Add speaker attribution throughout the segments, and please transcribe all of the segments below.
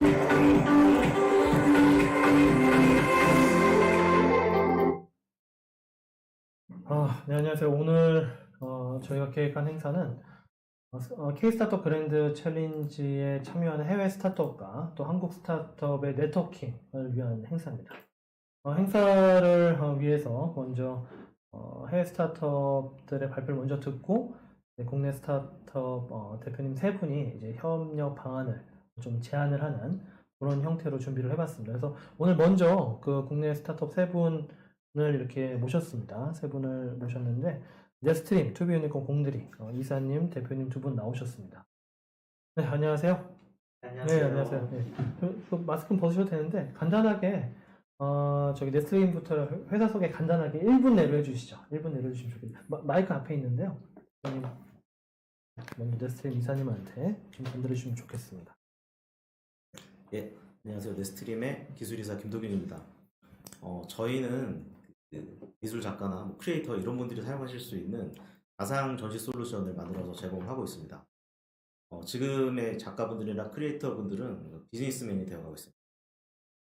Speaker 1: 네, 안녕하세요. 오늘 저희가 계획한 행사는 K스타트업 그랜드챌린지에 참여하는 해외 스타트업과 또 한국 스타트업의 네트워킹을 위한 행사입니다. 행사를 위해서 먼저 해외 스타트업들의 발표를 먼저 듣고 국내 스타트업 대표님 세 분이 이제 협력 방안을 좀 제안을 하는 그런 형태로 준비를 해봤습니다. 그래서 오늘 먼저 그 국내 스타트업 세 분을 이렇게 모셨습니다. 세 분을 모셨는데 넷스트림, 투비유니콘 공들이 이사님, 대표님 두 분 나오셨습니다. 네, 안녕하세요.
Speaker 2: 안녕하세요.
Speaker 1: 네, 안녕하세요. 네. 마스크는 벗으셔도 되는데 간단하게 저기 넷스트림부터 회사 소개 간단하게 1분 내로 해주시죠. 1분 내로 해주시면 좋겠습니다. 마이크 앞에 있는데요. 먼저 넷스트림 이사님한테 좀 건드려주시면 좋겠습니다.
Speaker 2: 예, 안녕하세요. 넷스트림의 기술이사 김도균입니다. 저희는 미술 작가나 크리에이터 이런 분들이 사용하실 수 있는 가상 전시 솔루션을 만들어서 제공하고 있습니다. 지금의 작가분들이나 크리에이터 분들은 비즈니스맨이 되어가고 있습니다.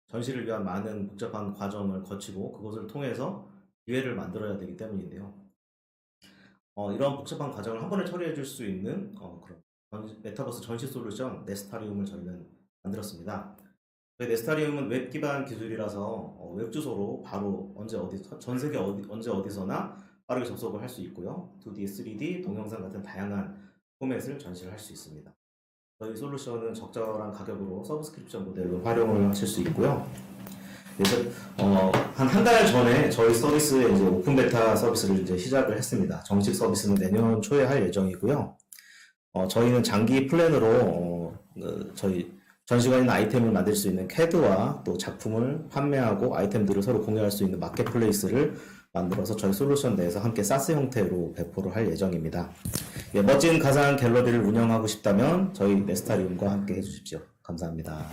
Speaker 2: 전시를 위한 많은 복잡한 과정을 거치고 그것을 통해서 기회를 만들어야 되기 때문인데요. 이런 복잡한 과정을 한 번에 처리해 줄 수 있는 그런 메타버스 전시 솔루션 넷스타리움을 저희는 만들었습니다. 넷스타리움은 웹 기반 기술이라서 웹 주소로 바로 전 세계 언제 어디서나 빠르게 접속을 할 수 있고요. 2D, 3D, 동영상 같은 다양한 포맷을 전시를 할 수 있습니다. 저희 솔루션은 적절한 가격으로 서브스크립션 모델로 활용을 하실 수 있고요. 그래서 한 달 전에 저희 서비스의 이제 오픈 베타 서비스를 이제 시작을 했습니다. 정식 서비스는 내년 초에 할 예정이고요. 저희는 장기 플랜으로 저희 전시관에 있는 아이템을 만들 수 있는 캐드와 또 작품을 판매하고 아이템들을 서로 공유할 수 있는 마켓플레이스를 만들어서 저희 솔루션 내에서 함께 사스 형태로 배포를 할 예정입니다. 예, 멋진 가상 갤러리를 운영하고 싶다면 저희 넷스타리움과 함께 해주십시오. 감사합니다.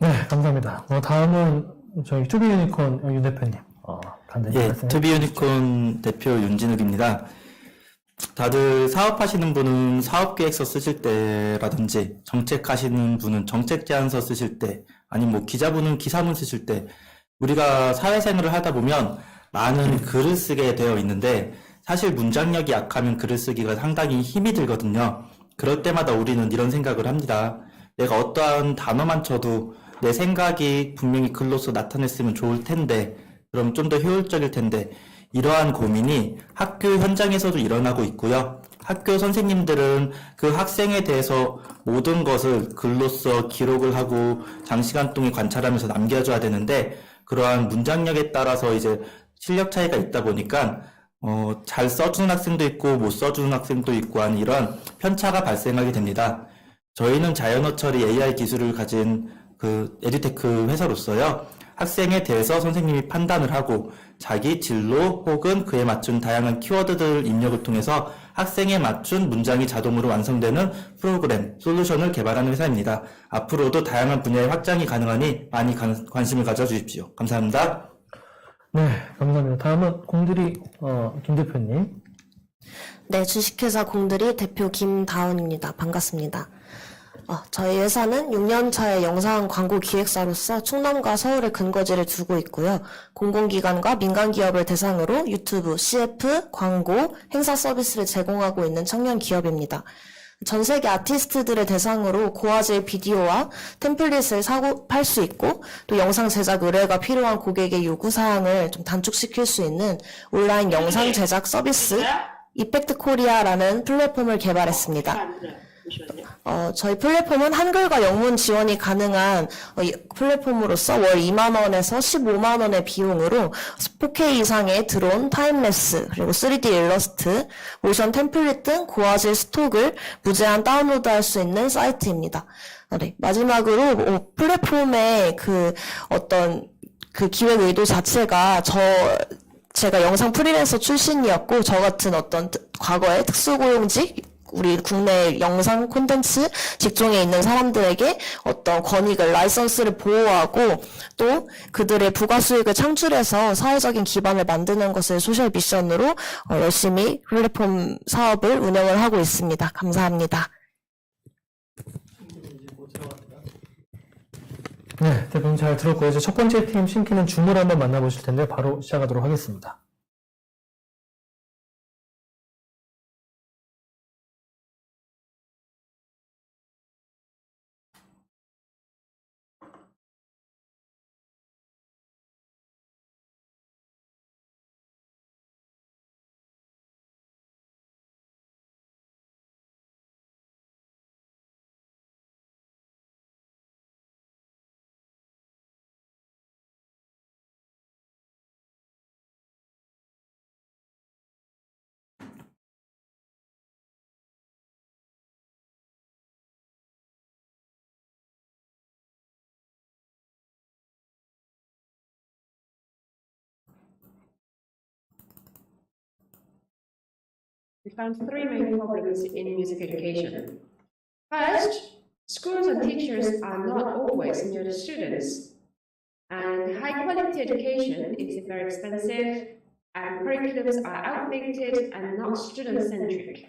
Speaker 1: 네, 감사합니다. 다음은 저희 투비유니콘 윤 대표님 간단히 말씀해 주시죠.
Speaker 3: 투비유니콘 대표 윤진욱입니다. 다들 사업하시는 분은 사업계획서 쓰실 때라든지 정책하시는 분은 정책 제안서 쓰실 때 아니면 뭐 기자분은 기사문 쓰실 때 우리가 사회생활을 하다 보면 많은 글을 쓰게 되어 있는데 사실 문장력이 약하면 글을 쓰기가 상당히 힘이 들거든요. 그럴 때마다 우리는 이런 생각을 합니다. 내가 어떠한 단어만 쳐도 내 생각이 분명히 글로써 나타냈으면 좋을 텐데 그럼 좀 더 효율적일 텐데 이러한 고민이 학교 현장에서도 일어나고 있고요. 학교 선생님들은 그 학생에 대해서 모든 것을 글로써 기록을 하고 장시간 동안 관찰하면서 남겨줘야 되는데 그러한 문장력에 따라서 이제 실력 차이가 있다 보니까 잘 써주는 학생도 있고 못 써주는 학생도 있고 하는 이런 편차가 발생하게 됩니다. 저희는 자연어 처리 AI 기술을 가진 그 에듀테크 회사로서요. 학생에 대해서 선생님이 판단을 하고 자기 진로 혹은 그에 맞춘 다양한 키워드들 입력을 통해서 학생에 맞춘 문장이 자동으로 완성되는 프로그램, 솔루션을 개발하는 회사입니다. 앞으로도 다양한 분야의 확장이 가능하니 많이 관심을 가져주십시오. 감사합니다.
Speaker 1: 네, 감사합니다. 다음은 공들이 김 대표님.
Speaker 4: 네, 주식회사 공들이 대표 김다운입니다. 반갑습니다. 저희 회사는 6년차의 영상 광고 기획사로서 충남과 서울에 근거지를 두고 있고요. 공공기관과 민간기업을 대상으로 유튜브, CF, 광고, 행사 서비스를 제공하고 있는 청년 기업입니다. 전 세계 아티스트들을 대상으로 고화질 비디오와 템플릿을 팔 수 있고 또 영상 제작 의뢰가 필요한 고객의 요구사항을 좀 단축시킬 수 있는 온라인 영상 제작 서비스 이펙트 코리아라는 플랫폼을 개발했습니다. 저희 플랫폼은 한글과 영문 지원이 가능한 플랫폼으로서 월 2만원에서 15만원의 비용으로 4K 이상의 드론, 타임랩스, 그리고 3D 일러스트, 모션 템플릿 등 고화질 스톡을 무제한 다운로드할 수 있는 사이트입니다. 네, 마지막으로 플랫폼의 그 기획 의도 자체가 제가 영상 프리랜서 출신이었고 저 같은 어떤 과거의 특수고용직 우리 국내 영상 콘텐츠 직종에 있는 사람들에게 어떤 권익을 라이선스를 보호하고 또 그들의 부가 수익을 창출해서 사회적인 기반을 만드는 것을 소셜 미션으로 열심히 플랫폼 사업을 운영을 하고 있습니다. 감사합니다.
Speaker 1: 네, 대표님 잘 들었고요. 이제 첫 번째 팀 신키는 줌으로 한번 만나보실 텐데 바로 시작하도록 하겠습니다.
Speaker 5: We found three main problems in music education. First, schools and teachers are not always near the students, and high-quality education is very expensive, and curriculums are outdated and not student-centric.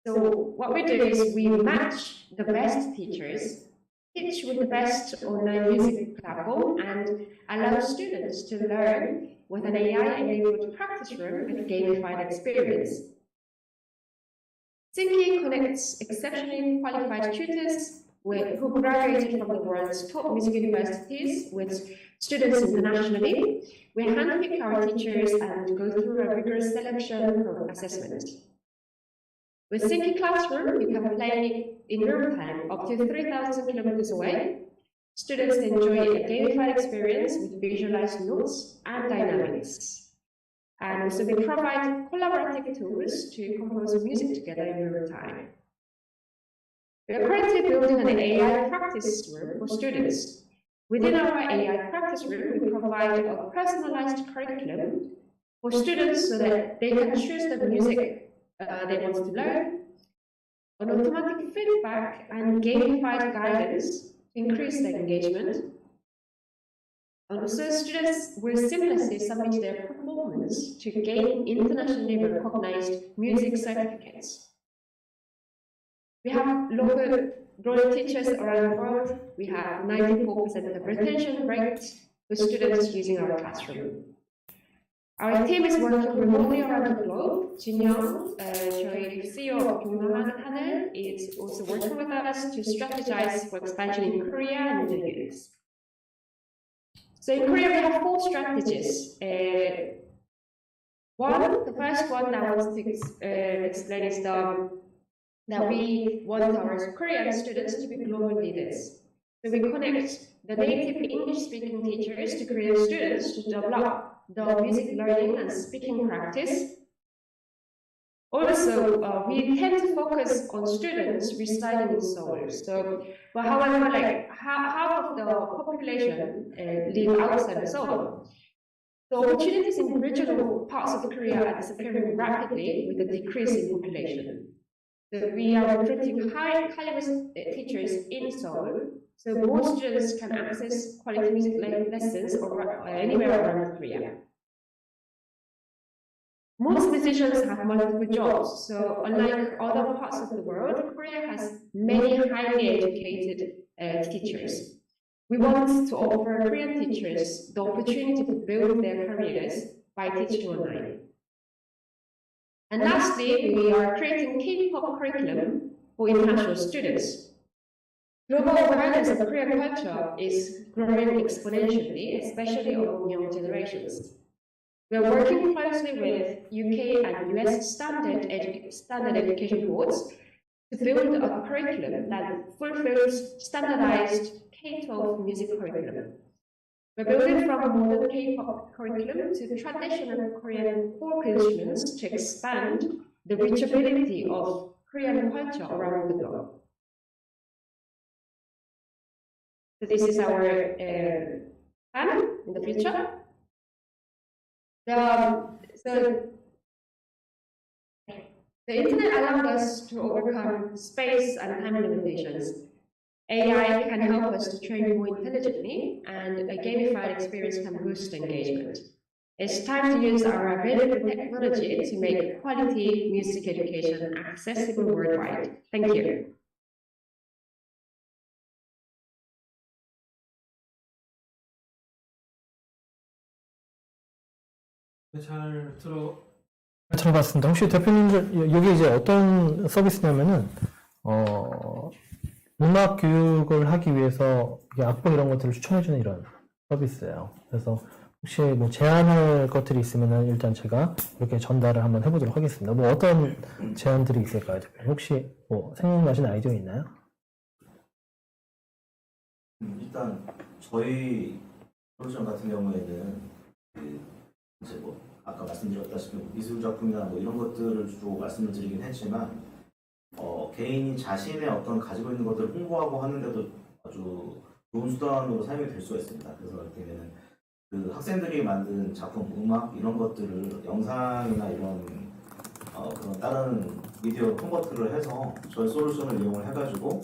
Speaker 5: So what we do is we match the best teachers, teach with the best online music platform, and allow students to learn with an AI-enabled practice room with gamified experience. SYNKii connects exceptionally qualified tutors who graduated from the world's top music universities with students internationally. We handpick our teachers and go through a rigorous selection assessment. With SYNKii Classroom, you can play in real time up to 3,000 kilometers away. Students enjoy a gamified experience with visualized notes and dynamics. And also we provide collaborative tools to compose music together in real time. We are currently building an AI practice room for students. Within our AI practice room, we provide a personalized curriculum for students so that they can choose the music they want to learn, an automatic feedback and gamified guidance to increase their engagement. And also, students will seamlessly submit their performance to gain internationally recognized music certificates. We have local role teachers around the world. We have 94% of retention rate for students using our classroom. Our team is working remotely around the globe. 진영, 저희 CEO of K글로벌 is also working with us to strategize for expansion in Korea and the US. So in Korea, we have 4 strategies. The first one that I want to explain is that we want our Korean students to be global leaders. So we connect the native English-speaking teachers to Korean students to develop the music learning and speaking practice. Also, we tend to focus on students residing in Seoul. So, but however, like half of the population live outside of Seoul. The opportunities in regional parts of Korea are disappearing rapidly with the decrease in population. So we are recruiting high-caliber teachers in Seoul, so more students can access quality music lessons anywhere around Korea. Most musicians have multiple jobs, so unlike other parts of the world, Korea has many highly educated teachers. We want to offer Korean teachers the opportunity to build their careers by teaching online. And lastly, we are creating K-pop curriculum for international students. Global awareness of Korean culture is growing exponentially, especially among young generations. We are working closely with UK and US standard education boards to build a curriculum that fulfills standardized K-12 music curriculum. We're building from modern K-pop curriculum to traditional Korean folk instruments to expand the reachability of Korean culture around the globe. So this is our plan in the future. So the internet allowed us to overcome space and time limitations. AI can help us to train more intelligently, and a gamified experience can boost engagement. It's time to use our available technology to make quality music education accessible worldwide. Thank you.
Speaker 1: 잘 들어봤습니다. 혹시 대표님들 여기 이제 어떤 서비스냐면은 음악 교육을 하기 위해서 이게 악보 이런 것들을 추천해주는 이런 서비스예요. 그래서 혹시 뭐 제안할 것들이 있으면은 일단 제가 이렇게 전달을 한번 해보도록 하겠습니다. 뭐 어떤 제안들이 있을까요, 대표님? 혹시 뭐 생각나시는 아이디어 있나요?
Speaker 2: 일단 저희 솔루션 같은 경우에는 이제 뭐 아까 말씀드렸다시피 미술 작품이나 뭐 이런 것들을 주로 말씀을 드리긴 했지만 개인이 자신의 어떤 가지고 있는 것들을 홍보하고 하는데도 아주 좋은 수단으로 사용이 될 수가 있습니다. 그래서 이렇게 되면 그 학생들이 만든 작품, 음악 이런 것들을 영상이나 이런 그런 다른 미디어 컨버트를 해서 저희 솔루션을 이용을 해가지고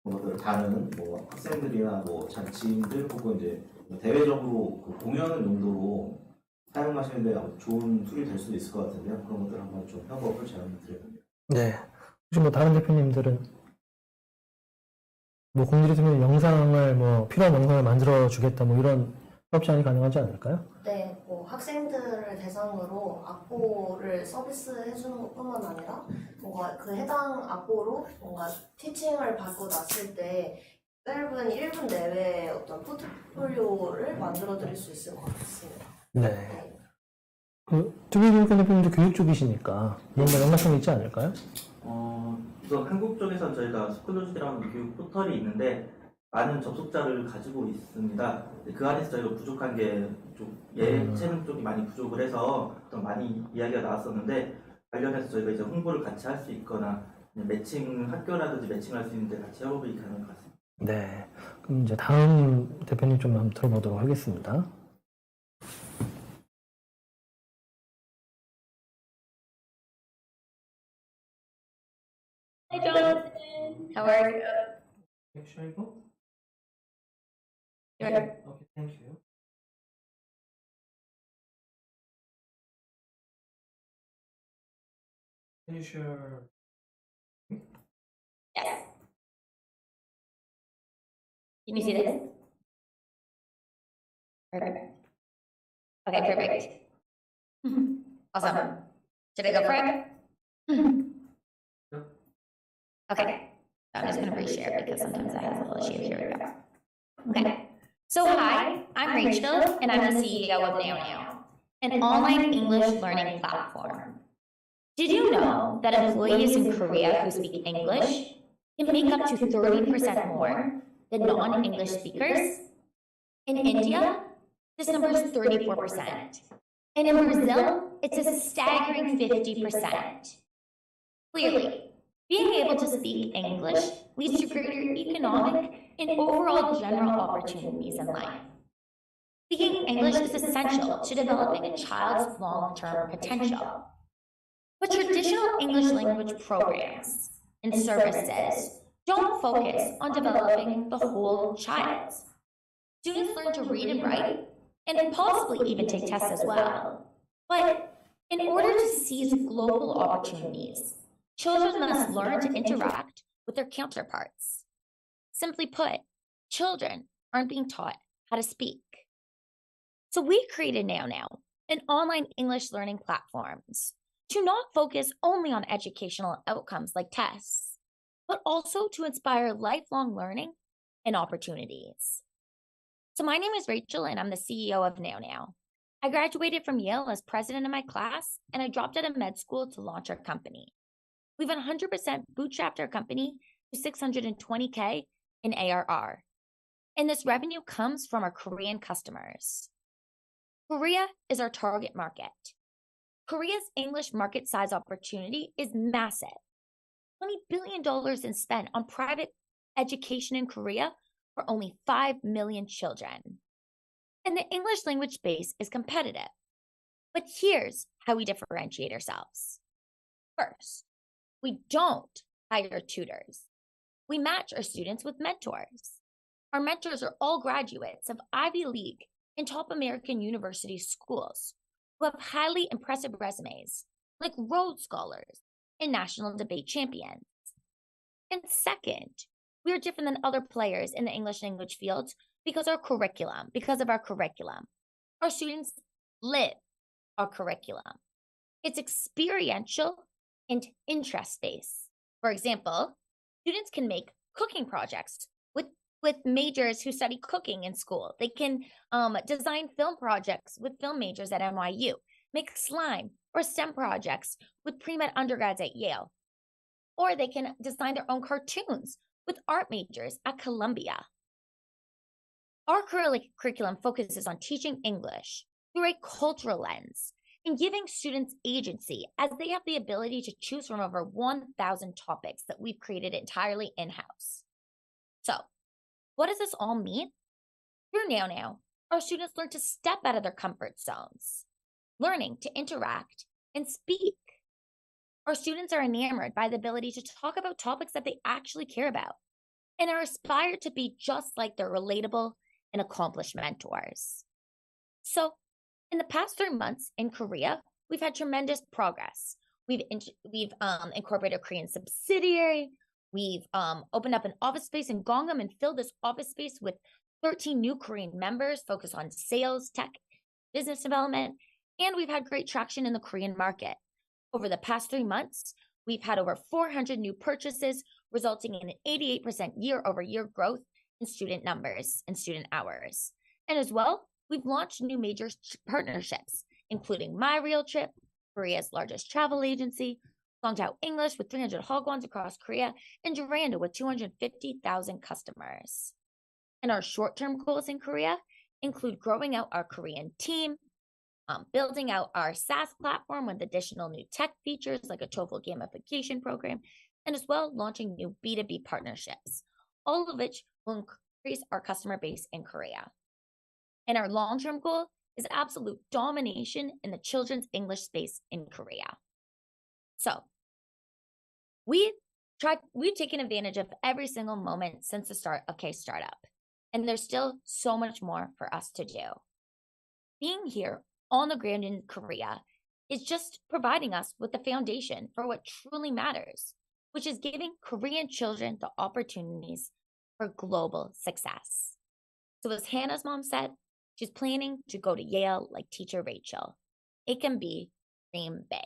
Speaker 2: 그런 것들을 다른 뭐 학생들이나 뭐 지인들 혹은 이제 대외적으로 그 공연 용도로 사용하시는데 아주 좋은 툴이 될 수도 있을 것 같은데요. 그런 것들 한번 좀 협업을 제안을 드려봅니다.
Speaker 1: 네. 혹시 뭐 다른 대표님들은 뭐 공들이 되면 영상을 뭐 필요한 영상을 만들어 주겠다 뭐 이런 사업 제안이 가능하지 않을까요?
Speaker 4: 네, 뭐 학생들을 대상으로 악보를 서비스해주는 것뿐만 아니라 뭔가 그 해당 악보로 뭔가 티칭을 받고 났을 때 짧은 1분 내외의 어떤 포트폴리오를 만들어 드릴 수 있을 것 같습니다.
Speaker 1: 네. 그 투비유니콘 대표님도 교육 쪽이시니까 뭔가 연관성이 있지 않을까요?
Speaker 3: 우선 한국 쪽에선 저희가 스쿨로직이라는 교육 포털이 있는데 많은 접속자를 가지고 있습니다. 그 안에서 저희가 부족한 게 예체능 쪽이 많이 부족을 해서 좀 많이 이야기가 나왔었는데 관련해서 저희가 이제 홍보를 같이 할 수 있거나 매칭 학교라든지 매칭할 수 있는데 같이 협업이 가능할 것 같습니다.
Speaker 1: 네. 그럼 이제 다음 대표님 좀 한번 들어보도록 하겠습니다.
Speaker 6: Hi, Jonathan. How are you?
Speaker 1: Shall I go?
Speaker 6: Sure.
Speaker 1: Okay, thank you. Can you share?
Speaker 6: Yes. Can you see this? Perfect. Okay, perfect. Awesome. Should I go for it? Okay. So I'm just going to reshare because sometimes that has a little issue. Here we go. Okay. So hi, I'm Rachel, and I'm the CEO of Nao Now, an online English learning platform. Did you know that employees in Korea who speak English can make up to 30% more than non-English speakers? In India, this number is 34%. And in Brazil, it's a staggering 50%. Clearly, being able to speak English leads to greater economic and overall general opportunities in life. Speaking English is essential to developing a child's long-term potential. But traditional English language programs and services don't focus on developing the whole child. Students learn to read and write, and possibly even take tests as well. But in order to seize global opportunities, children must learn to interact with their counterparts. Simply put, children aren't being taught how to speak. So we created Nao Now, an online English learning platforms, to not focus only on educational outcomes like tests, but also to inspire lifelong learning and opportunities. So my name is Rachel, and I'm the CEO of Nao Now. I graduated from Yale as president of my class, and I dropped out of med school to launch our company. We've 100% bootstrapped our company to $620K in ARR. And this revenue comes from our Korean customers. Korea is our target market. Korea's English market size opportunity is massive. $20 billion in spend on private education in Korea for only 5 million children. And the English language space is competitive. But here's how we differentiate ourselves. First, we don't hire tutors. We match our students with mentors. Our mentors are all graduates of Ivy League and top American university schools who have highly impressive resumes, like Rhodes Scholars and national debate champions. And second, we are different than other players in the English language field because of our curriculum. Our students live, our curriculum. It's experiential and interest-based. For example, students can make cooking projects with majors who study cooking in school. They can design film projects with film majors at NYU, make slime or STEM projects with pre-med undergrads at Yale. Or they can design their own cartoons with art majors at Columbia. Our curriculum focuses on teaching English through a cultural lens and giving students agency as they have the ability to choose from over 1,000 topics that we've created entirely in-house. So, what does this all mean? Through Nao Now, our students learn to step out of their comfort zones, learning to interact and speak. Our students are enamored by the ability to talk about topics that they actually care about and are inspired to be just like their relatable and accomplished mentors. So, in the past 3 months in Korea, we've had tremendous progress. We've incorporated a Korean subsidiary. We've opened up an office space in Gangnam and filled this office space with 13 new Korean members focused on sales, tech, business development, and we've had great traction in the Korean market. Over the past 3 months, we've had over 400 new purchases, resulting in an 88% year-over-year growth in student numbers and student hours. And as well, we've launched new major partnerships, including My Real Trip, Korea's largest travel agency, Songtao English with 300 hagwons across Korea, and Duranda with 250,000 customers. And our short-term goals in Korea include growing out our Korean team, building out our SaaS platform with additional new tech features like a TOEFL gamification program, and as well launching new B2B partnerships, all of which will increase our customer base in Korea. And our long-term goal is absolute domination in the children's English space in Korea. So, we've taken advantage of every single moment since the start of K-Startup, and there's still so much more for us to do. Being here on the ground in Korea is just providing us with the foundation for what truly matters, which is giving Korean children the opportunities for global success. So as Hannah's mom said, she's planning to go to Yale like teacher Rachel. It can be dream big.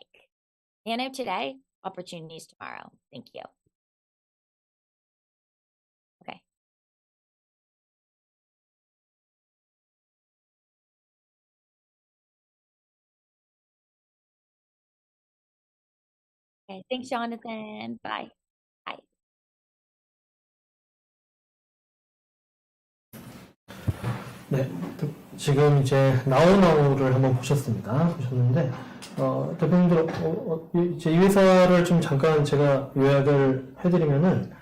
Speaker 6: Nano today, opportunities tomorrow. Thank you. Okay. Okay, thanks, Jonathan. Bye. Bye.
Speaker 1: 네, 지금 이제 나우나우를 한번 보셨는데 대표님들 이제 이 회사를 좀 잠깐 제가 요약을 해드리면은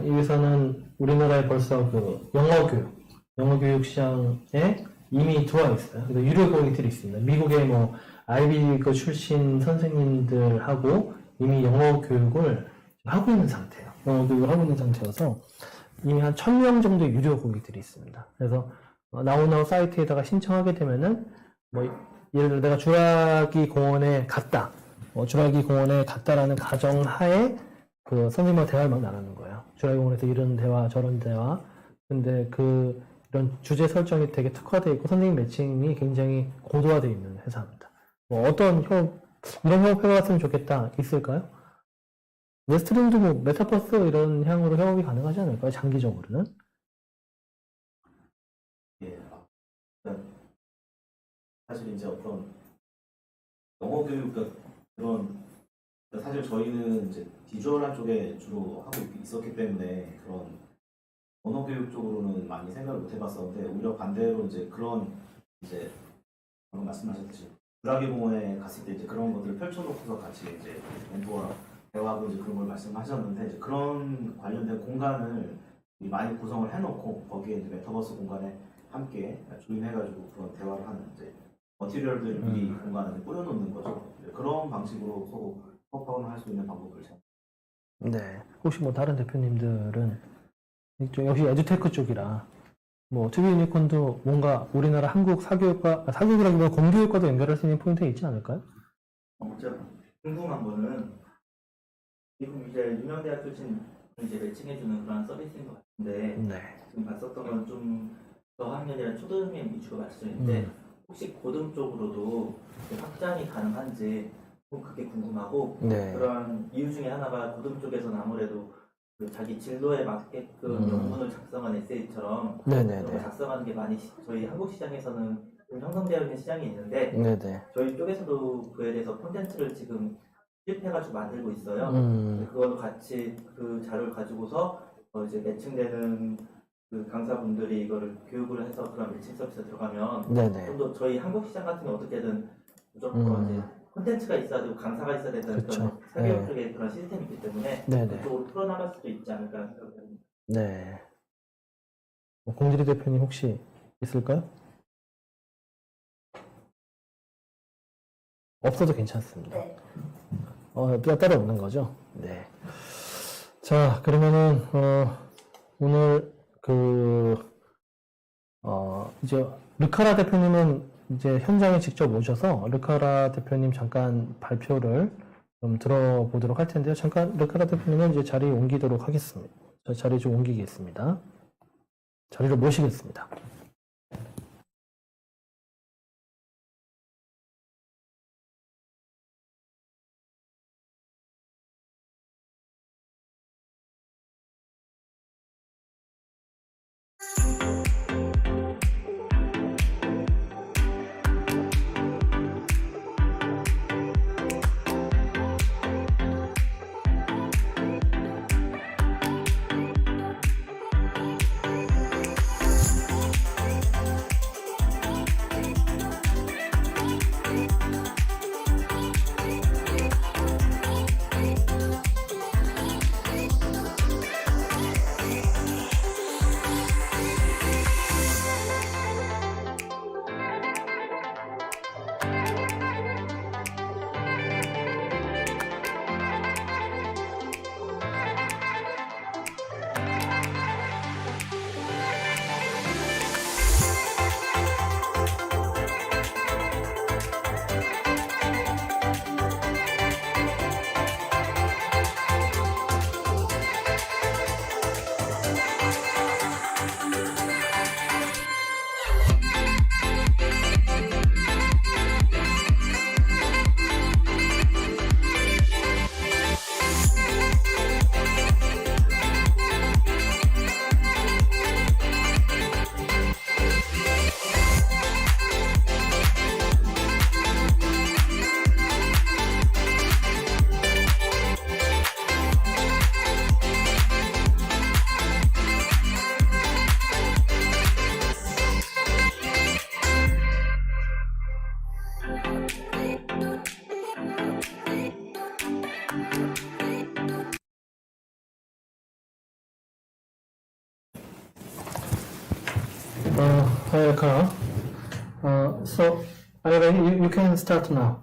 Speaker 1: 이 회사는 우리나라에 벌써 그 영어 교육 시장에 이미 들어와 있어요. 그래서 유료 교육들이 있습니다. 미국의 뭐 아이비리그 출신 선생님들하고 이미 영어 교육을 하고 있는 상태예요. 영어 교육을 하고 있는 상태여서 이미 한 1,000명 정도의 유료 고객들이 있습니다. 그래서 나우나우 사이트에다가 신청하게 되면은 뭐 예를 들어 내가 주라기 공원에 갔다. 주라기 공원에 갔다라는 가정하에 그 선생님과 대화를 막 나누는 거예요. 주라기 공원에서 이런 대화 저런 대화. 근데 이런 주제 설정이 되게 특화되어 있고 선생님 매칭이 굉장히 고도화되어 있는 회사입니다. 뭐 어떤 이런 협업 해봤으면 좋겠다 있을까요? 넷스트림도 뭐 메타버스 이런 향으로 협업이 가능하지 않을까요? 장기적으로는?
Speaker 2: 예, 사실 이제 어떤 영어 교육 그런 사실 저희는 이제 비주얼한 쪽에 주로 하고 있었기 때문에 그런 언어 교육 쪽으로는 많이 생각을 못 해봤었는데 오히려 반대로 이제 그런 이제 방금 말씀하셨듯이 주라기 공원에 갔을 때 이제 그런 것들을 펼쳐놓고서 같이 이제 멘토와 대화하고 이제 그런 걸 말씀하셨는데 이제 그런 관련된 공간을 많이 구성을 해놓고 거기에 이제 메타버스 공간에 함께 조인해가지고 그런 대화를 하는 이제 머티리얼들을 미리 공간에 뿌려놓는 거죠. 그런 방식으로 협업을 할 수 있는 방법을 제가.
Speaker 1: 네. 혹시 뭐 다른 대표님들은 역시 에듀테크 쪽이라 뭐 투비유니콘도 뭔가 우리나라 한국 사교육이라기보다 공교육과도 연결할 수 있는 포인트가 있지 않을까요?
Speaker 7: 제가 궁금한 거는 지금 이제 유명 대학 출신 이제 매칭해주는 그런 서비스인 것 같은데
Speaker 1: 네.
Speaker 7: 지금 봤었던 건 좀 저학년이나 초등학년 위주로 맞춰져 있는데 혹시 고등 쪽으로도 확장이 가능한지 그게 궁금하고
Speaker 1: 네.
Speaker 7: 그런 이유 중에 하나가 고등 쪽에서는 아무래도 그 자기 진로에 맞게끔 영문을 작성한 에세이처럼
Speaker 1: 네네네.
Speaker 7: 그런 거 작성하는 게 많이 저희 한국 시장에서는 좀 형성되어 있는 시장이 있는데
Speaker 1: 네네.
Speaker 7: 저희 쪽에서도 그에 대해서 콘텐츠를 지금 수립해가지고 만들고 있어요. 그거도 같이 그 자료를 가지고서 이제 매칭되는 그 강사분들이 이거를 교육을 해서 그런 매칭 서비스에 들어가면
Speaker 1: 네네.
Speaker 7: 좀 더 저희 한국 시장 같은 게 어떻게든 무조건 이제 콘텐츠가 있어야 되고 강사가 있어야 된다는
Speaker 1: 그쵸.
Speaker 7: 그런 사교육적인 그런 시스템이 있기 때문에
Speaker 1: 네네.
Speaker 7: 그쪽으로 풀어나갈 수도 있지 않을까 생각합니다.
Speaker 1: 네. 공지리 대표님 혹시 있을까요? 없어도 괜찮습니다.
Speaker 4: 네.
Speaker 1: 따로 없는 거죠? 네. 자, 그러면은, 오늘, 이제, 르카라 대표님은 이제 현장에 직접 오셔서, 르카라 대표님 잠깐 발표를 좀 들어보도록 할 텐데요. 잠깐, 르카라 대표님은 이제 자리에 옮기도록 하겠습니다. 저 자리 좀 옮기겠습니다. 자리를 모시겠습니다. Hi, Kara. So, are you ready? You can start now.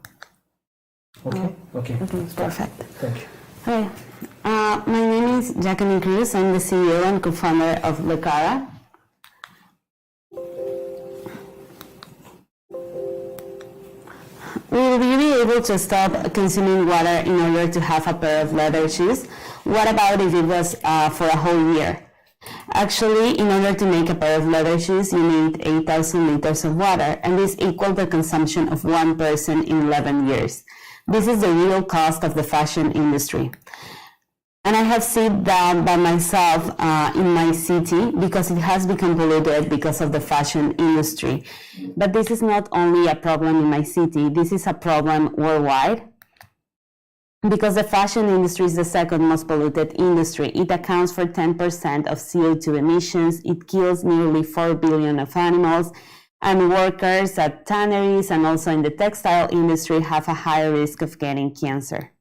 Speaker 1: Okay? Okay.
Speaker 8: Okay, perfect.
Speaker 1: Thank you.
Speaker 8: Hi, my name is Jacqueline Cruz. I'm the CEO and co-founder of Qara. Will you be able to stop consuming water in order to have a pair of leather shoes? What about if it was for a whole year? Actually, in order to make a pair of leather shoes, you need 8,000 liters of water, and this equals the consumption of one person in 11 years. This is the real cost of the fashion industry. And I have seen that by myself in my city because it has become polluted because of the fashion industry. But this is not only a problem in my city, this is a problem worldwide. Because the fashion industry is the second most polluted industry. It accounts for 10% of CO2 emissions. It kills nearly 4 billion of animals. And workers at tanneries and also in the textile industry have a higher risk of getting cancer.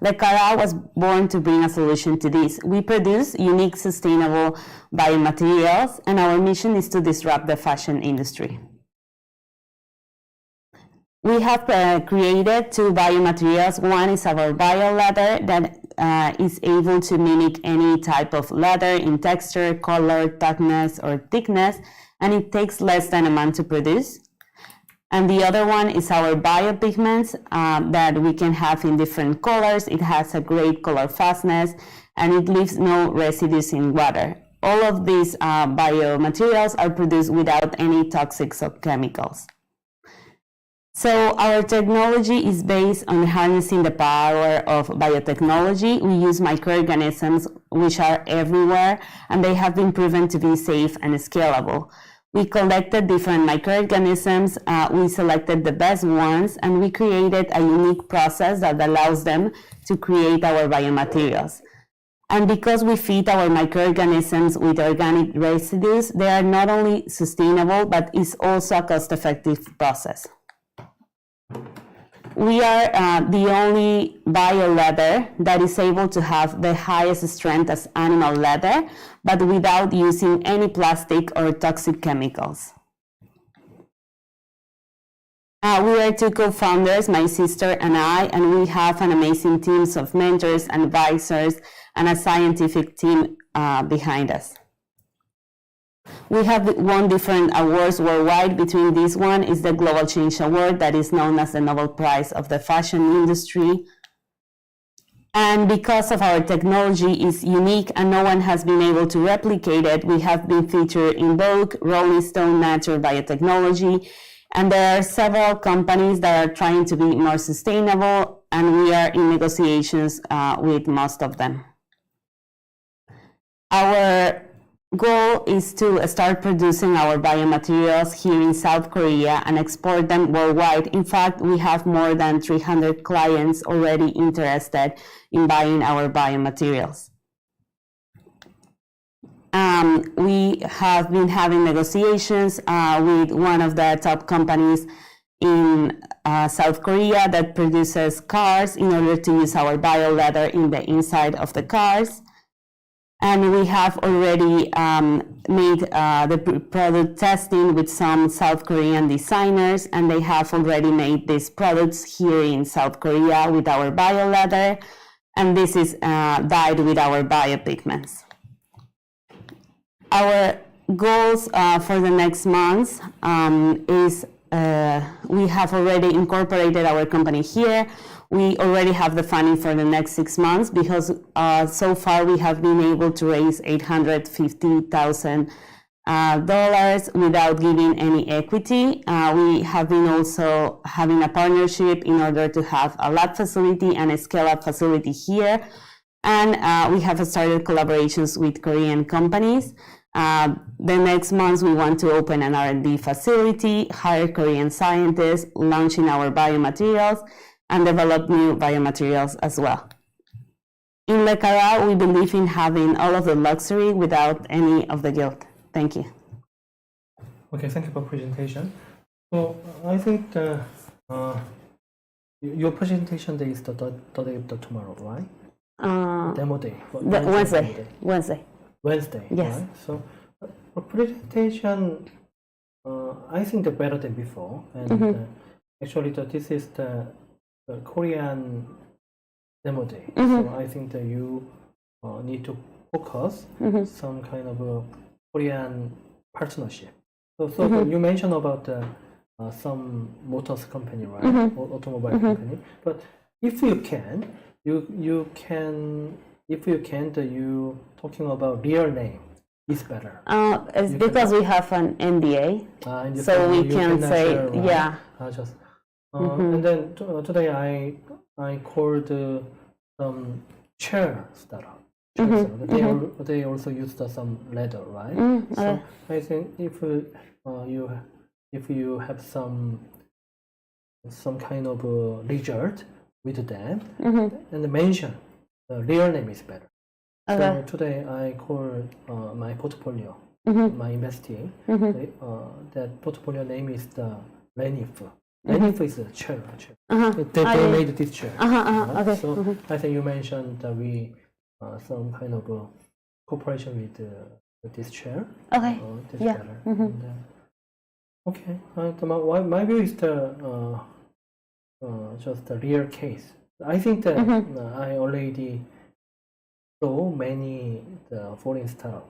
Speaker 8: Qara was born to bring a solution to this. We produce unique, sustainable biomaterials, and our mission is to disrupt the fashion industry. We have created two biomaterials. One is our bio leather that is able to mimic any type of leather in texture, color, toughness, or thickness, and it takes less than a month to produce. And the other one is our biopigments that we can have in different colors. It has a great color fastness, and it leaves no residues in water. All of these biomaterials are produced without any toxics or chemicals. So our technology is based on harnessing the power of biotechnology. We use microorganisms which are everywhere, and they have been proven to be safe and scalable. We collected different microorganisms, we selected the best ones, and we created a unique process that allows them to create our biomaterials. And because we feed our microorganisms with organic residues, they are not only sustainable, but it's also a cost-effective process. We are the only bio leather that is able to have the highest strength as animal leather, but without using any plastic or toxic chemicals. We are two co-founders, my sister and I, and we have an amazing team of mentors and advisors and a scientific team behind us. We have won different awards worldwide. Between this one is the Global Change Award, that is known as the Nobel Prize of the fashion industry. And because of our technology is unique and no one has been able to replicate it, we have been featured in Vogue, Rolling Stone, Nature, Biotechnology, and there are several companies that are trying to be more sustainable, and we are in negotiations with most of them. Our goal is to start producing our biomaterials here in South Korea and export them worldwide. In fact, we have more than 300 clients already interested in buying our biomaterials. We have been having negotiations with one of the top companies in South Korea that produces cars in order to use our bio leather in the inside of the cars. And we have already made the product testing with some South Korean designers, and they have already made these products here in South Korea with our bio leather, and this is dyed with our biopigments. Our goals for the next months is we have already incorporated our company here. We already have the funding for the next 6 months because so far we have been able to raise $850,000 without giving any equity. We have been also having a partnership in order to have a lab facility and a scale-up facility here. And we have started collaborations with Korean companies. The next months we want to open an R&D facility, hire Korean scientists, launching our biomaterials, and develop new biomaterials as well. In Qara, we believe in having all of the luxury without any of the guilt. Thank you.
Speaker 1: Okay, thank you for presentation. So I think your presentation day is the day of the tomorrow, right? Demo day.
Speaker 8: Wednesday.
Speaker 1: Wednesday.
Speaker 8: Yes.
Speaker 1: Right? So for presentation, I think the better than before. And actually, this is the Korean demo day. So I think that you need to focus some kind of a Korean partnership. So you mentioned about some motors company, right? Automobile company. But if you can, you talking about real name is better.
Speaker 8: It's because we have an NDA, so we can say,
Speaker 1: share, right?
Speaker 8: yeah.
Speaker 1: And then today I called some chair startup. They also used some leather, right? So I think if you have some kind of result with them and mention the real name is better. So today I call my portfolio, my investing. That portfolio name is the Lenif. Lenif is a chair. They made this chair. Right? So I think you mentioned that we some kind of a cooperation with this chair. This better. And, okay. My view is the just the real case. I think that I already saw many foreign startups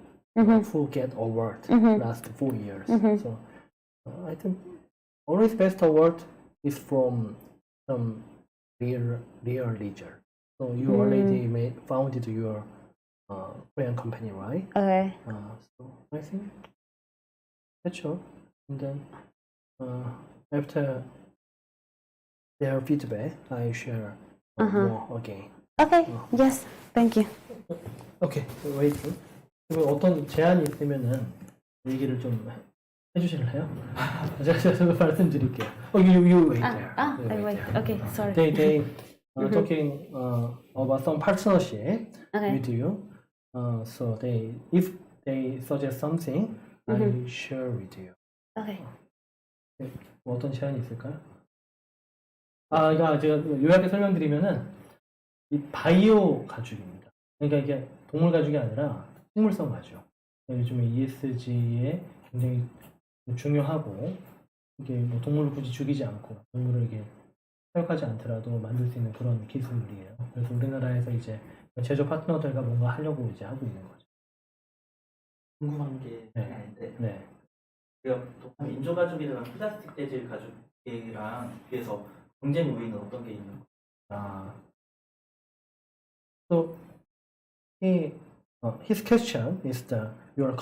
Speaker 1: who get award last 4 years. So I think always best award is from some real leader. So you already founded your Korean company, right?
Speaker 8: Okay.
Speaker 1: So I think that's all. And then after their feedback, I share more again.
Speaker 8: Okay. Yes. Thank you.
Speaker 1: 오케이, wait. 그리고 어떤 제안이 있으면은 얘기를 좀 해주실래요? 제가 말씀드릴게요. You wait there. You
Speaker 8: I wait.
Speaker 1: there.
Speaker 8: Okay. Sorry.
Speaker 1: They talking about some partnership
Speaker 8: Okay.
Speaker 1: with you. So if they suggest something, I share with you.
Speaker 8: Okay.
Speaker 1: 뭐 어떤 제안이 있을까요? 그러니까 제가 요약해 설명드리면은 이 바이오 가죽입니다. 그러니까 이게 동물 가죽이 아니라 식물성 가죽. 요즘에 ESG에 굉장히 중요하고 이게 뭐 동물을 굳이 죽이지 않고 동물을 이게 사육하지 않더라도 만들 수 있는 그런 기술이에요. 그래서 우리나라에서 이제 제조 파트너들과 뭔가 하려고 이제 하고 있는 거죠.
Speaker 7: 궁금한 게 있는데
Speaker 1: 네.
Speaker 7: 우리가 보통 인조가죽이랑 플라스틱 재질 가죽이랑 비해서 경쟁 우위는 어떤 게 있는 거예요?
Speaker 1: So his question is your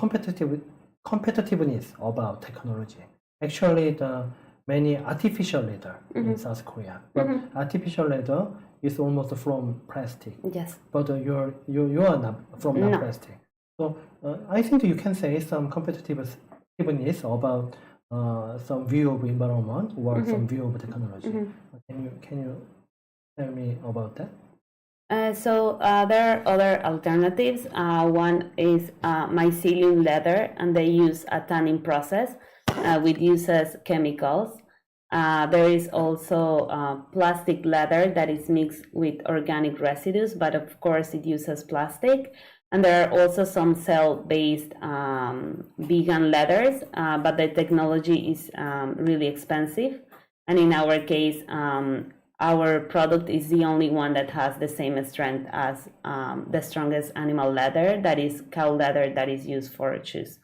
Speaker 1: competitiveness about technology. Actually, the many artificial leather in South Korea, but artificial leather is almost from plastic.
Speaker 8: Yes.
Speaker 1: But you are not from that
Speaker 8: No.
Speaker 1: plastic. So I think you can say some competitiveness about some view of environment or some view of technology. Can you tell me about that?
Speaker 8: So there are other alternatives. One is mycelium leather, and they use a tanning process which uses chemicals. There is also plastic leather that is mixed with organic residues, but of course it uses plastic. And there are also some cell-based vegan leathers, but the technology is really expensive. And in our case, our product is the only one that has the same strength as the strongest animal leather, that is cow leather, that is used for shoes.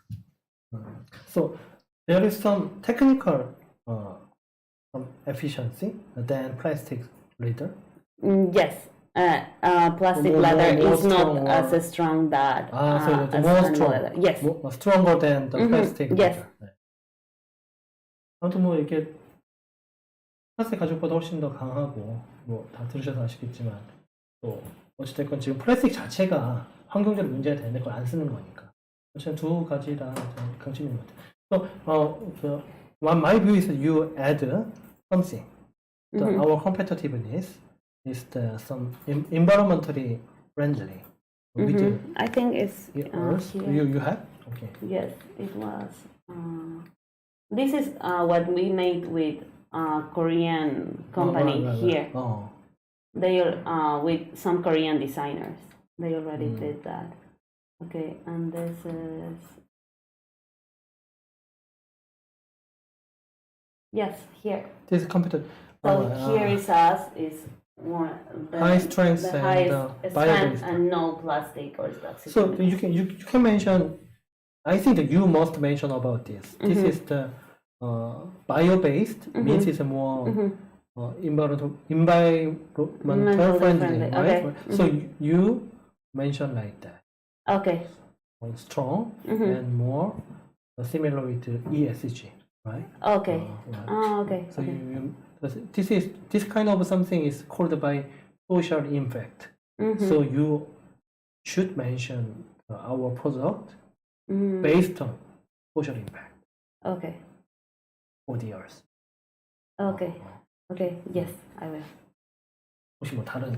Speaker 1: So there is some technical some efficiency than plastic leather.
Speaker 8: Yes, plastic
Speaker 1: More-
Speaker 8: leather
Speaker 1: more
Speaker 8: is not
Speaker 1: strong,
Speaker 8: as strong that
Speaker 1: so it's
Speaker 8: as
Speaker 1: more
Speaker 8: animal
Speaker 1: strong.
Speaker 8: leather. Yes.
Speaker 1: More stronger than the plastic
Speaker 8: Yes.
Speaker 1: leather. 네. 아무튼 뭐 이렇게 플라스틱 가죽보다 훨씬 더 강하고 뭐 다 들으셔서 아시겠지만 또 어찌됐건 지금 플라스틱 자체가 환경적으로 문제가 되는데 그걸 안 쓰는 거니까 어쨌든 두 가지라 강점인 것 같아요. So my view is you add something. Our competitiveness is some environmentally friendly. With
Speaker 8: I think it's
Speaker 1: yours.
Speaker 8: here.
Speaker 1: You have? Okay.
Speaker 8: Yes, it was. This is what we made with Korean company
Speaker 1: right.
Speaker 8: here.
Speaker 1: Oh.
Speaker 8: They are with some Korean designers. They already did that. Okay, and this is. Yes, here.
Speaker 1: This is computer.
Speaker 8: So here is us is one the
Speaker 1: High strength
Speaker 8: the
Speaker 1: and,
Speaker 8: highest
Speaker 1: bio-based.
Speaker 8: strength and no plastic or toxic.
Speaker 1: So you can mention. I think that you must mention about this. This is the bio-based. Means it's a more environmental friendly, right?
Speaker 8: Okay.
Speaker 1: So you mention like that.
Speaker 8: Okay.
Speaker 1: Strong and more similar with ESG, right?
Speaker 8: Okay.
Speaker 1: Yeah.
Speaker 8: Okay.
Speaker 1: So
Speaker 8: okay.
Speaker 1: this kind of something is called by social impact. So you should mention our product based on social impact
Speaker 8: Okay.
Speaker 1: for the earth.
Speaker 8: Okay. Okay. Yes, I will.
Speaker 1: 혹시 뭐 다른?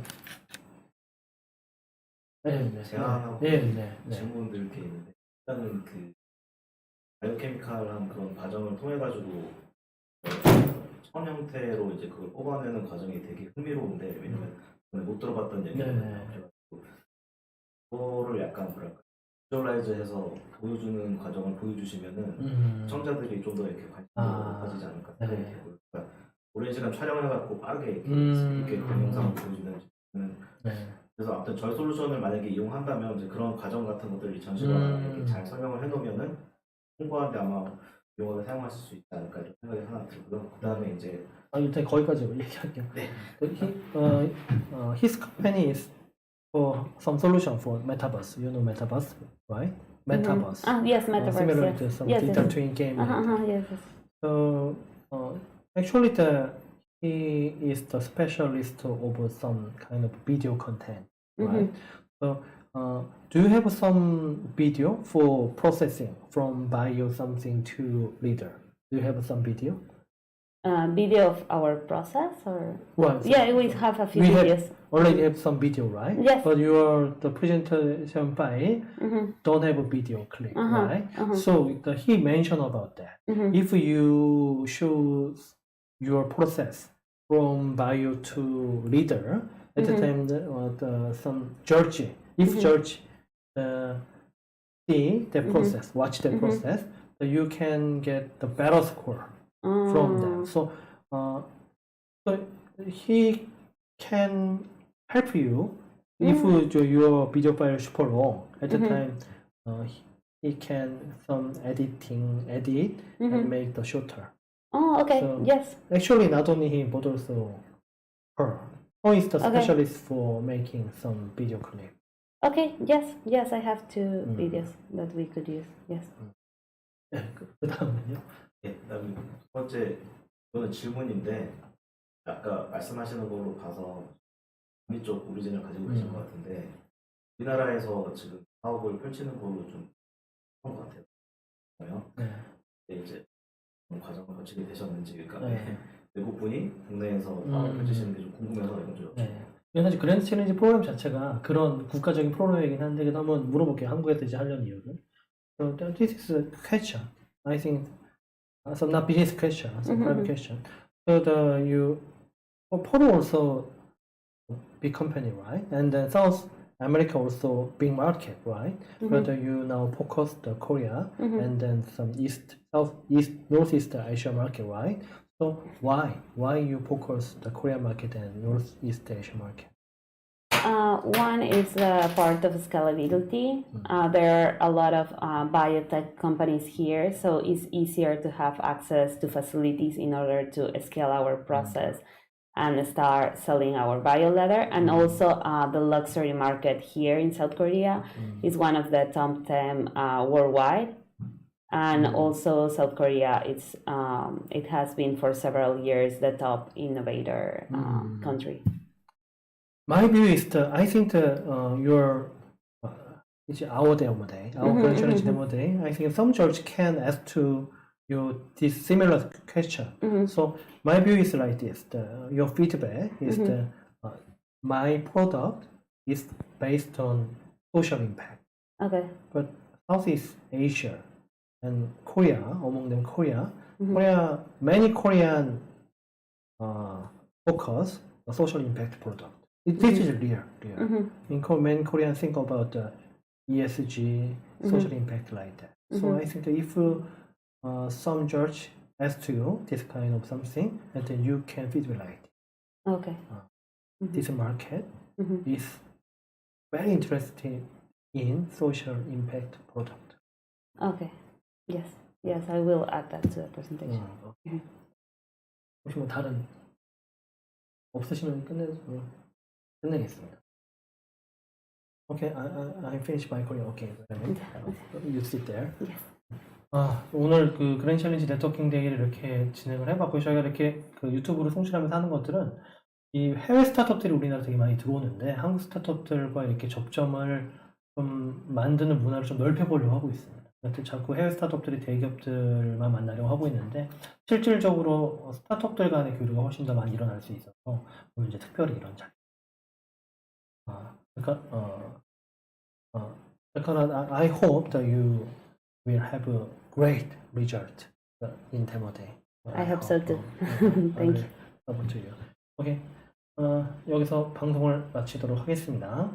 Speaker 1: 네.
Speaker 2: 제안하고
Speaker 1: 네.
Speaker 2: 질문들 이렇게 있는데 일단은 그 바이오케미칼한 그런 과정을 통해 가지고 천 형태로 이제 그걸 뽑아내는 과정이 되게 흥미로운데 왜냐면 못 들어봤던 얘기예요. 그거를 약간 뭐랄까 비주얼라이즈해서 보여주는 과정을 보여주시면은 시청자들이 좀 더 이렇게 관심을 가지지 않을까 생각이 들고요. 그러니까 오랜 시간 촬영해갖고 빠르게 이렇게 동영상을 보여주는 그래서 아무튼 저희 솔루션을 만약에 이용한다면 이제 그런 과정 같은 것들을 전시관에 이렇게 잘 설명을 해놓으면은 홍보하는데 아마 용어를 사용하실 수 있지 않을까 이런 생각이 하나 들고요. 그 다음에 이제
Speaker 1: 일단 거기까지 얘기할게요.
Speaker 2: 네.
Speaker 1: His company is for some solution for metaverse. You know metaverse, right? Metaverse.
Speaker 8: Yes, metaverse.
Speaker 1: Similar
Speaker 8: Yes.
Speaker 1: to some
Speaker 8: Yes,
Speaker 1: digital
Speaker 8: yes.
Speaker 1: twin game.
Speaker 8: Yes.
Speaker 1: So actually he is the specialist of some kind of video content, right? So, do you have some video for processing from bio something to leader? Do you have some video?
Speaker 8: Video of our process, or
Speaker 1: Well, so
Speaker 8: yeah, we have a few
Speaker 1: we
Speaker 8: videos.
Speaker 1: already have some video, right?
Speaker 8: Yes.
Speaker 1: But the presentation file don't have a video clip, right? So he mentioned about that. If you show your process from bio to leader, at the time some judge, if judge see the process, watch the process, you can get the better score from them. So, so he can help you if your video file is super long. At the time, he can some edit and make the shorter.
Speaker 8: Oh, okay.
Speaker 1: So,
Speaker 8: Yes.
Speaker 1: Actually, not only him, but also her. Who is the specialist for making some video clip?
Speaker 8: Okay. Yes. Yes. I have two videos that we could use. Yes.
Speaker 1: 그 다음은요?
Speaker 2: 예, 그다음 두 번째 이거는 질문인데 아까 말씀하시는 걸로 봐서 북미 쪽 오리진을 가지고 계신 것 같은데 우리나라에서 지금 사업을 펼치는 걸로 좀 그런 것 같아요.
Speaker 1: 네.
Speaker 2: 근데 이제 그런 과정을 거치게 되셨는지, 그러니까 외국 분이 국내에서 사업을 펼치시는 게 좀 궁금해서 이건 좀.
Speaker 1: 네. 이건 사실 그랜드 챌린지 프로그램 자체가 그런 국가적인 프로그램이긴 한데 그래도 한번 물어볼게요. 한국에서 이제 하려는 이유를. So this is a question. I think some not business question, some private question. So Peru also big company, right? And then South America also big market, right? But you now focus the Korea and then some Northeast Asia market, right? So why you focus the Korean market and Northeast Asia market?
Speaker 8: One is part of scalability. There are a lot of biotech companies here, so it's easier to have access to facilities in order to scale our process and start selling our bio leather. And also the luxury market here in South Korea is one of the top 10 worldwide. And also South Korea, it has been for several years the top innovator country.
Speaker 1: My view is I think your it's our demo day, our Grand Challenge demo day. I think some church can ask to you this similar question. So my view is like this: your feedback is my product is based on social impact.
Speaker 8: Okay.
Speaker 1: But Southeast Asia and Korea, among them Korea, many Korean focus on social impact product. This is real. Many Koreans think about ESG, social impact like that. So I think that if some church asks to you this kind of something, and then you can feedback like it.
Speaker 8: Okay.
Speaker 1: This market is very interested in social impact product.
Speaker 8: Okay. Yes. Yes, I will add that to the presentation.
Speaker 1: 혹시 뭐 다른 없으시면 끝내겠습니다. Okay, I finished my Korean. Okay, you sit there.
Speaker 8: Yes.
Speaker 1: 오늘 그 그랜드 챌린지 네트워킹 데이를 이렇게 진행을 해봤고 저희가 이렇게 그 유튜브로 송출하면서 하는 것들은 이 해외 스타트업들이 우리나라 되게 많이 들어오는데 한국 스타트업들과 이렇게 접점을 좀 만드는 문화를 좀 넓혀보려고 하고 있습니다. 자꾸 해외 스타트업들이 대기업들만 만나려고 하고 있는데 실질적으로 스타트업들 간의 교류가 훨씬 더 많이 일어날 수 있어서 오늘 이제 특별히 이런 자리. I hope that you will have a great result in demo day.
Speaker 8: I hope so too. Thank you.
Speaker 1: Okay. 여기서 방송을 마치도록 하겠습니다.